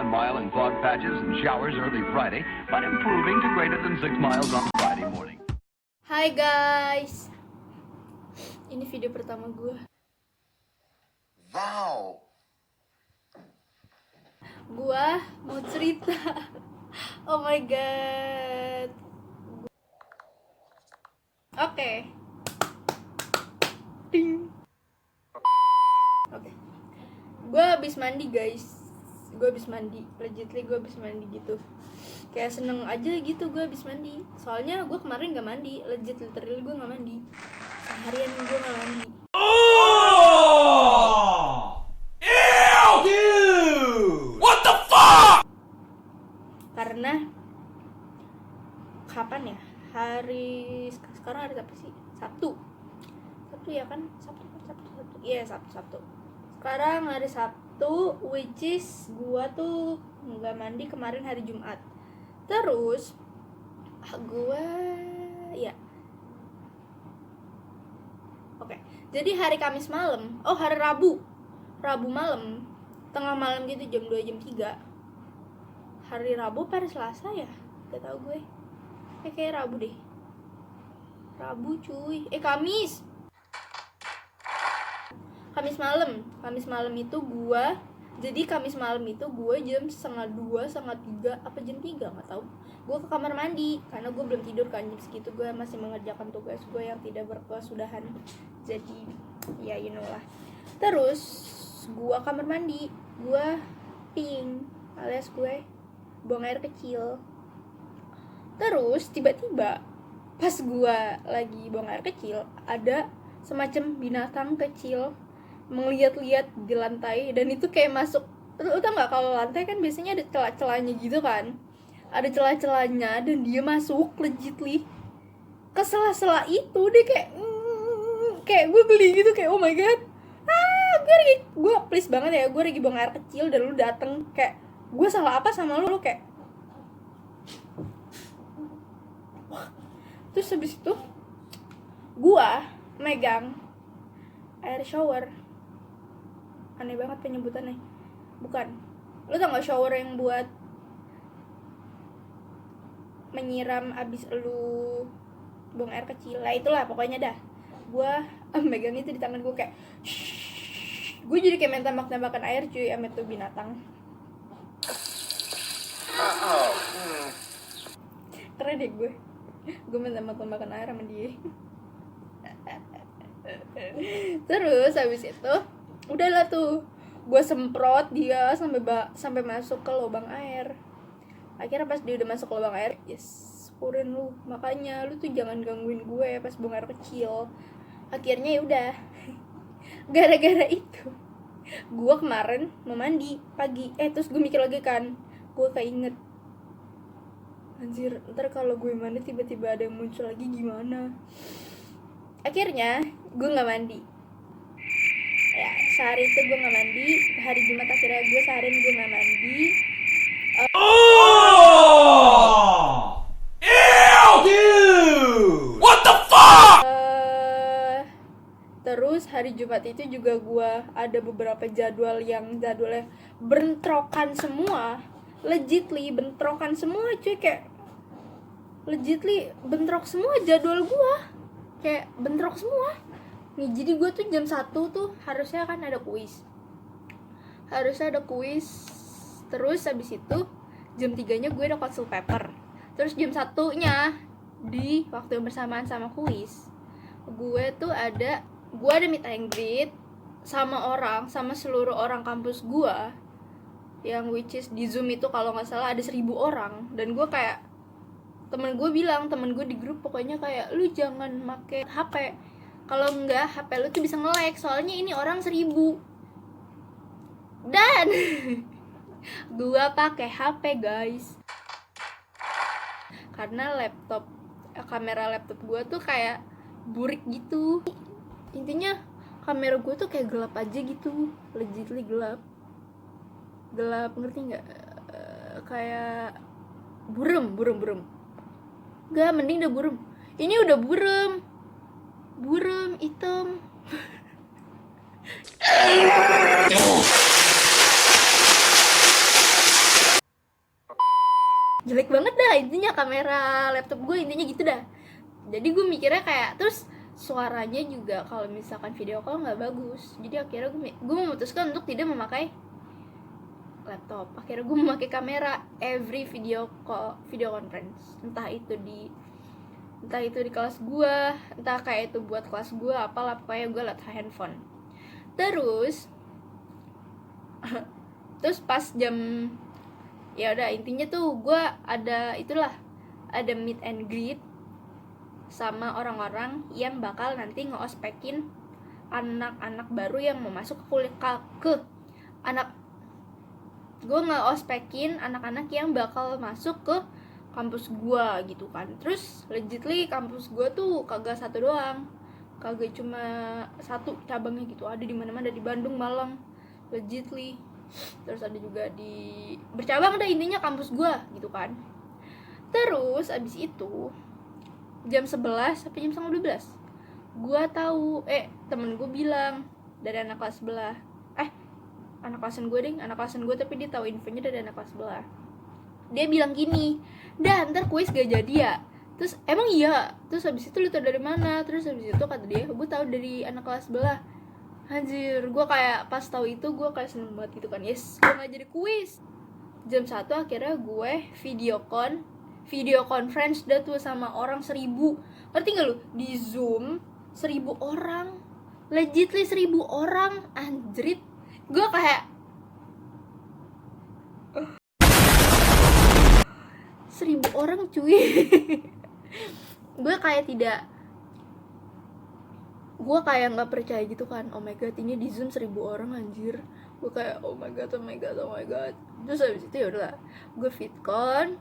mile in fog patches and showers early Friday, but improving to greater than 6 miles on Friday morning. Hai guys, ini video pertama gue. Wow. Gue mau cerita. Oh my god. Oke. Ding. Oke. Gue habis mandi guys. Legitly gue habis mandi gitu. Kayak seneng aja gitu gue habis mandi. Soalnya gue kemarin gak mandi. Literally gue gak mandi. Seharian gue gak mandi. Ew, dude. What the fuck? Karena kapan ya? Sekarang hari apa sih? Sabtu ya kan? Sabtu. Iya, Sabtu. Sekarang hari Sabtu, which is gua tuh nggak mandi kemarin hari Jumat. Terus gua ya. Oke. Jadi hari Kamis malam, hari Rabu malam, tengah malam gitu, jam 2 jam 3. Hari Rabu pada Selasa ya? Gak tau gue. Kayak Rabu deh. Rabu cuy. Kamis malam itu gue. Jadi Kamis malam itu gue jam 1:30, 1:30 apa jam 3 nggak tahu. Gue ke kamar mandi karena gue belum tidur kan, jam segitu gue masih mengerjakan tugas gue yang tidak berkesudahan. Jadi ya you know lah. Terus gue kamar mandi, gue ping alias gue buang air kecil. Terus tiba-tiba pas gue lagi buang air kecil, ada semacam binatang kecil melihat-lihat di lantai, dan itu kayak masuk. Lu tau nggak kalau lantai kan biasanya ada celah-celahnya gitu kan? Ada celah-celahnya dan dia masuk legitly ke sela-sela itu. Dia kayak gue geli gitu, kayak oh my god. Gue please banget ya, gue lagi buang air kecil dan lu dateng, kayak gue salah apa sama lu kayak. Terus habis itu gue megang air shower. Aneh banget penyebutannya. Bukan, lu tau gak shower yang buat menyiram abis lu buang air kecil? Lah itulah pokoknya dah. Gue megang itu di tangan gue kayak gue jadi kayak main tembak-tembakan air cuy sama tuh binatang. Keren deh gue main tembak-tembakan air sama dia. Terus habis itu udahlah tuh gue semprot dia sampai masuk ke lubang air. Akhirnya pas dia udah masuk ke lubang air, yes, syukurin lu, makanya lu tuh jangan gangguin gue pas buang air kecil. Akhirnya ya udah. Gara-gara itu gue kemarin mau mandi pagi, terus gue mikir lagi kan, gue keinget, anjir ntar kalau gue mandi tiba-tiba ada yang muncul lagi gimana. Akhirnya gue nggak mandi ya, sehari itu gue nggak mandi. Hari Jumat akhirnya gue seharian gue nggak mandi. Ew, dude. What the fuck? Terus hari Jumat itu juga gue ada beberapa jadwalnya bentrokan semua. Legitly bentrokan semua cuy, kayak legitly bentrok semua jadwal gue. Kayak bentrok semua nih. Jadi gue tuh jam 1 tuh harusnya kan ada kuis. Terus habis itu jam 3-nya gue ada konsul paper. Terus jam 1-nya di waktu yang bersamaan sama kuis, gue ada meet and greet sama seluruh orang kampus gue, yang which is di Zoom itu kalau nggak salah ada 1.000 orang. Dan gue kayak, temen gue di grup pokoknya kayak, lu jangan make HP, kalau enggak HP lu tuh bisa nge-lag, soalnya ini orang 1.000. Dan gue pakai HP guys, karena kamera laptop gue tuh kayak burik gitu. Intinya kamera gue tuh kayak gelap aja gitu, legitly gelap, ngerti nggak? Kayak burem. Gak, mending udah burem. Ini udah burem hitam. jelek banget dah intinya kamera laptop gue, intinya gitu dah. Jadi gue mikirnya kayak, terus suaranya juga kalau misalkan video call nggak bagus. Jadi akhirnya gue memutuskan untuk tidak memakai laptop. Akhirnya gue memakai kamera every video conference, entah itu di kelas gue, entah kayak itu buat kelas gue, apalah pokoknya gue liat handphone. Terus pas jam, ya udah intinya tuh gue ada meet and greet sama orang-orang yang bakal nanti nge-ospekin anak-anak baru yang mau masuk gue nge-ospekin anak-anak yang bakal masuk ke kampus gua gitu kan. Terus legitly kampus gua tuh kagak satu doang, kagak cuma satu cabangnya gitu, ada di mana-mana, ada di Bandung, Malang, legitly. Terus ada juga di bercabang, ada intinya kampus gua gitu kan. Terus abis itu jam 11 sampai jam 11 gua tahu temen gue bilang dari anak kelas sebelah, anak kelasan gue tapi dia tahu infonya dari anak kelas sebelah. Dia bilang gini, dah ntar kuis gak jadi ya. Terus emang iya, terus habis itu lu tau dari mana? Terus habis itu kata dia, gue tahu dari anak kelas sebelah. Anjir, gue kayak pas tahu itu gue kayak seneng banget gitu kan. Yes, gue gak jadi kuis. Jam 1 akhirnya gue video conference dah tuh sama orang 1000. Ngerti gak lu? Di Zoom 1000 orang, legitly 1000 orang, anjrit. Gue kayak 1000 orang cuy. Gue kayak nggak percaya gitu kan. Oh my god, ini di Zoom 1000 orang anjir. Gue kayak oh my god. Terus habis itu ya udahlah, gue fitcon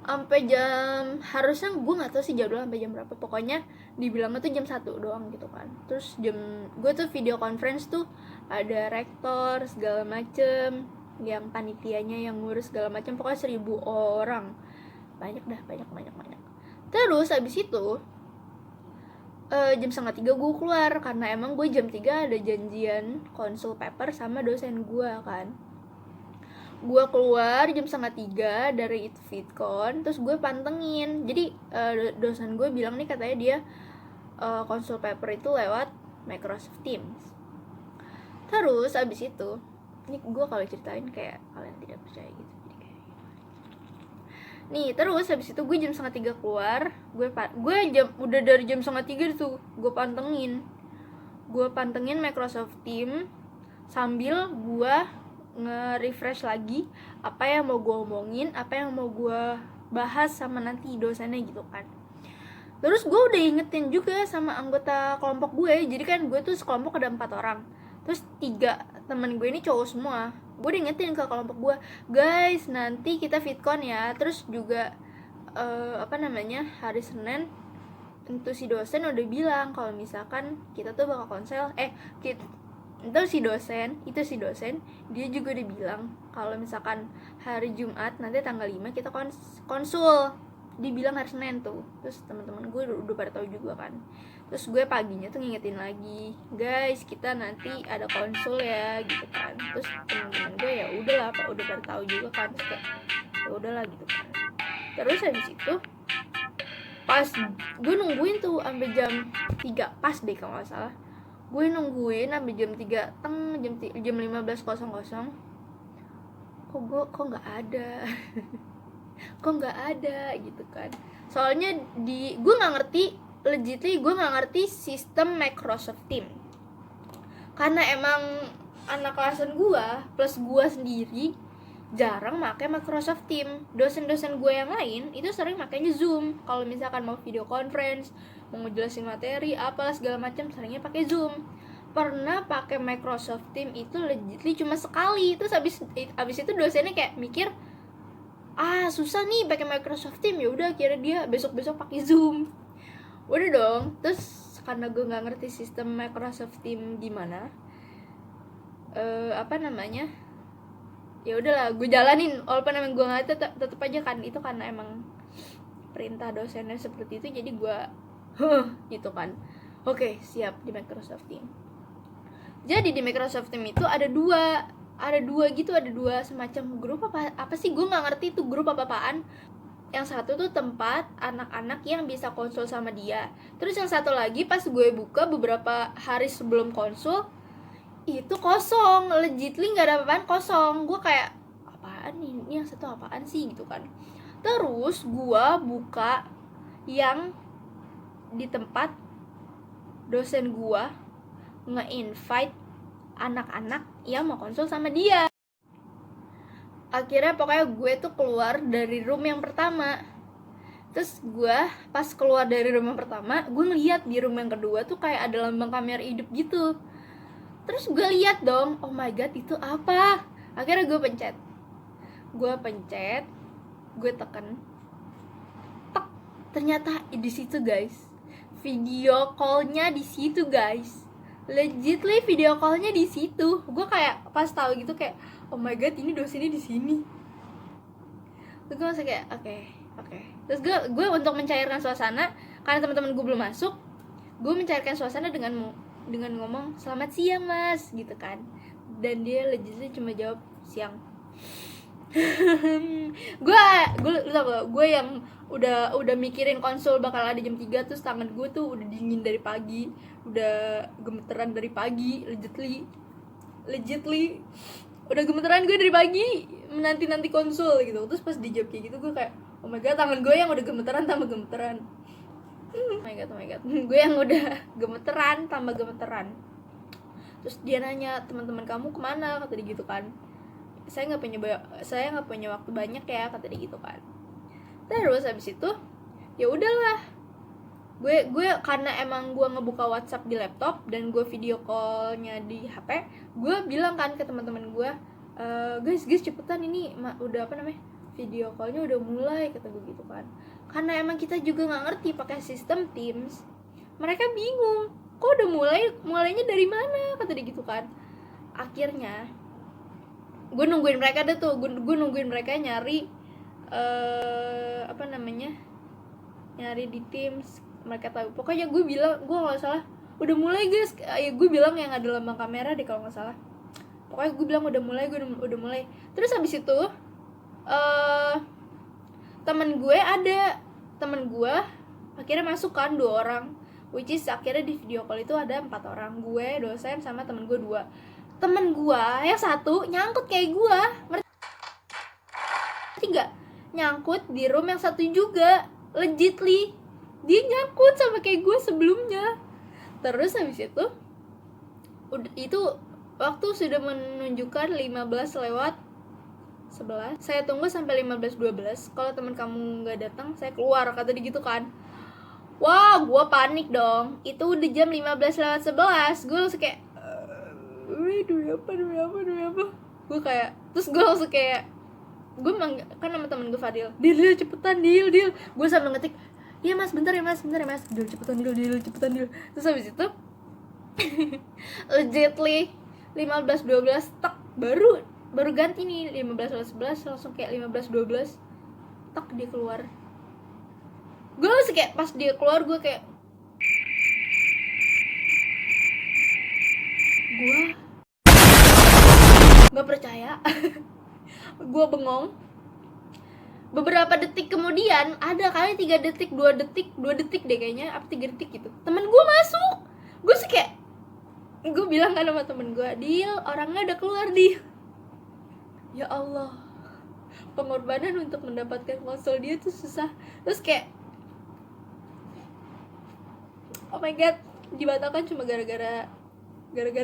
sampai jam, harusnya gue nggak tahu sih jadwal sampai jam berapa, pokoknya dibilangnya tuh jam 1 doang gitu kan. Terus gue tuh video conference tuh ada rektor segala macem, yang panitianya yang ngurus segala macem, pokoknya 1000 orang, banyak. Terus habis itu jam 2:30 gue keluar, karena emang gue jam 3 ada janjian konsul paper sama dosen gue kan. Gue keluar jam 2:30 dari itu fitcon, terus gue pantengin. Jadi dosen gue bilang nih, katanya dia konsul paper itu lewat Microsoft Teams. Terus abis itu, ini gue kalau ceritain kayak kalian tidak percaya gitu, jadi kayak nih. Terus abis itu gue jam 2:30 keluar, gue udah dari jam 2:30 tuh gue pantengin Microsoft Teams sambil gue nge-refresh lagi apa yang mau gue omongin, apa yang mau gue bahas sama nanti dosennya gitu kan. Terus gue udah ingetin juga sama anggota kelompok gue, jadi kan gue tuh sekelompok ada 4 orang, terus 3 temen gue ini cowok semua. Gue udah ingetin ke kelompok gue, guys nanti kita fitcon ya. Terus juga hari Senin itu si dosen udah bilang kalau misalkan kita tuh bakal konsel, si dosen dia juga udah bilang kalau misalkan hari Jumat nanti tanggal 5 kita konsul. Dibilang hari Senin tuh. Terus teman-teman gue udah pada tahu juga kan. Terus gue paginya tuh ngingetin lagi, guys kita nanti ada konsul ya gitu kan. Terus teman-teman gue ya udahlah, udah pada tahu juga kan. Terus ya udahlah gitu kan. Terus habis itu pas gue nungguin tuh sampai jam 3 pas deh kalau nggak salah. Gue nungguin sampai jam 3 jam 15.00. Kok nggak ada. Kok nggak ada gitu kan. Soalnya gue nggak ngerti sistem Microsoft Teams, karena emang anak kelasan gue plus gue sendiri jarang pakai Microsoft Teams. Dosen-dosen gue yang lain itu sering makainya Zoom. Kalau misalkan mau video conference, mau ngejelasin materi apalah segala macam, seringnya pakai Zoom. Pernah pakai Microsoft Teams itu legitly cuma sekali. Terus abis itu dosennya kayak mikir, susah nih pakai Microsoft Teams, ya udah kira dia besok pakai Zoom. Udah dong. Terus karena gue nggak ngerti sistem Microsoft Teams gimana, ya udahlah gue jalanin walaupun emang gue nggak tetep aja kan. Itu karena emang perintah dosennya seperti itu, jadi gue gitu kan. Oke, siap di Microsoft Teams. Jadi di Microsoft Teams itu ada ada dua semacam grup apa sih, gue nggak ngerti itu grup apaan. Yang satu tuh tempat anak-anak yang bisa konsul sama dia, terus yang satu lagi pas gue buka beberapa hari sebelum konsul itu kosong, legitly nggak ada apaan, kosong. Gue kayak apaan ini yang satu apaan sih gitu kan. Terus gue buka yang di tempat dosen gue nge-invite anak-anak yang mau konsul sama dia. Akhirnya pokoknya gue tuh keluar dari room yang pertama. Terus gue pas keluar dari room yang pertama, gue ngeliat di room yang kedua tuh kayak ada lambang kamera hidup gitu. Terus gue lihat dong, oh my god itu apa? Akhirnya gue pencet, gue tekan, tek, ternyata di situ guys, video callnya di situ guys, legitly video callnya di situ. Gue kayak pas tahu gitu kayak, oh my god ini dosennya di sini. Terus gue masih kayak oke. Terus gue untuk mencairkan suasana, karena teman-teman gue belum masuk, gue mencairkan suasana dengan ngomong selamat siang mas gitu kan, dan dia legitly cuma jawab siang. gue yang udah mikirin konsul bakal ada jam 3, terus tangan gue tuh udah dingin dari pagi, udah gemeteran dari pagi, legitly udah gemeteran gue dari pagi menanti konsul gitu. Terus pas dijawab kayak gitu gue kayak oh my god, tangan gue yang udah gemeteran tambah gemeteran. Oh my god, gue yang udah gemeteran tambah gemeteran. Terus dia nanya, teman-teman kamu kemana, kata dia gitu kan. Saya nggak punya waktu banyak ya, kata dia gitu kan. Terus habis itu ya udahlah, gue karena emang gue ngebuka WhatsApp di laptop dan gue video callnya di HP, gue bilang kan ke teman-teman gue, guys cepetan ini udah video callnya udah mulai, kata gue gitu kan. Karena emang kita juga nggak ngerti pakai sistem Teams, mereka bingung kok udah mulainya dari mana, kata dia gitu kan. Akhirnya gue nungguin mereka gue nungguin mereka nyari nyari di Teams. Mereka tahu, pokoknya gue bilang, gue nggak salah udah mulai guys, ya gue bilang yang ada lambang kamera deh kalau nggak salah. Pokoknya gue bilang udah mulai. Terus habis itu temen gue akhirnya masuk kan 2 orang, which is akhirnya di video call itu ada 4 orang, gue, dosen, sama temen gue 2. Temen gue yang satu nyangkut kayak gue, ngerti gak? Nyangkut di room yang satu juga, legitly dia nyangkut sama kayak gue sebelumnya. Terus habis itu waktu sudah menunjukkan 15:11. Saya tunggu sampai 15:12. Kalau teman kamu nggak datang, saya keluar, kata dia gitu kan. Wah, gue panik dong. Itu udah jam 15:11. Gue langsung kayak demi apa? Gue kayak, terus gue langsung kayak, gue kan sama temen gue Fadil, Dil cepetan Dil. Gue sambil ngetik, iya mas, bentar ya mas, Dil cepetan Dil. Terus habis itu legitly 15:12 tak baru ganti nih 15:11, langsung kayak 15:12 tak dia keluar. Gue langsung kayak pas dia keluar gue kayak gue nggak percaya. Gue bengong. Beberapa detik kemudian, ada kali 3 detik, 2 detik deh kayaknya, apa 3 detik gitu, temen gue masuk. Gue sih kayak, gue bilang kan sama temen gue, Dil, orangnya udah keluar, Dil. Ya Allah, pengorbanan untuk mendapatkan konsul dia tuh susah. Terus kayak, oh my god, dibatalkan cuma gara-gara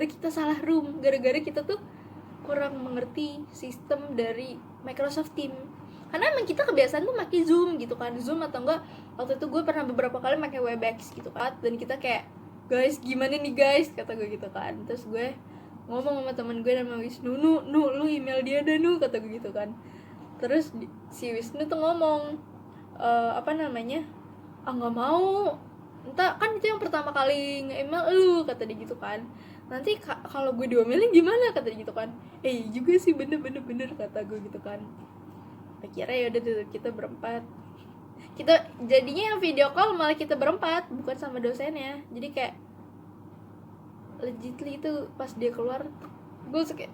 kita salah room, gara-gara kita tuh kurang mengerti sistem dari Microsoft Teams. Karena emang kita kebiasaan tuh pakai Zoom gitu kan, Zoom atau enggak waktu itu gue pernah beberapa kali pakai Webex gitu kan. Dan kita kayak, guys gimana nih guys, kata gue gitu kan. Terus gue ngomong sama teman gue nama Wisnu, Nu lu email dia dah Nu, kata gue gitu kan. Terus si Wisnu tuh ngomong nggak mau, entah kan itu yang pertama kali nge-email lu, kata dia gitu kan. Nanti kalau gue diomelin gimana, kata dia gitu kan. Juga sih bener, kata gue gitu kan. Akhirnya ya udah kita berempat. Kita jadinya yang video call malah kita berempat, bukan sama dosennya. Jadi kayak legitly itu pas dia keluar, gue kayak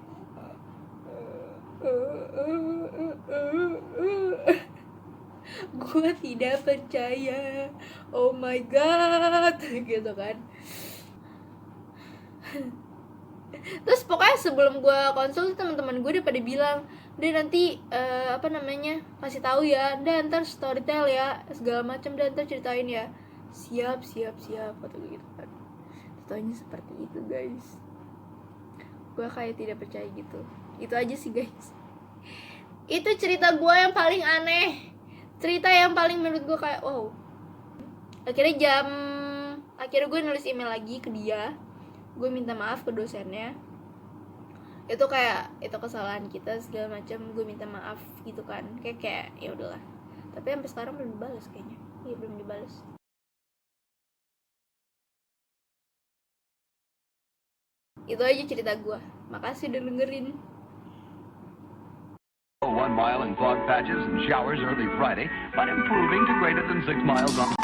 Gue tidak percaya, oh my god, gitu kan. Terus pokoknya sebelum gue konsul teman-teman gue udah pada bilang, udah nanti kasih tahu ya, dan ntar storytell ya, segala macam, dan ntar ceritain ya. Siap kata gue gitu kan. Taunya seperti itu guys. Gue kayak tidak percaya gitu. Itu aja sih guys. Itu cerita gue yang paling aneh, cerita yang paling menurut gue kayak wow. Akhirnya gue nulis email lagi ke dia, gue minta maaf ke dosennya. Itu kayak itu kesalahan kita segala macam, gue minta maaf gitu kan. Kayak ya udahlah. Tapi sampai sekarang belum dibalas kayaknya. Iya, belum dibalas. Itu aja cerita gue. Makasih udah dengerin. 1 mile in fog patches and showers early Friday, but improving to greater than 6 miles on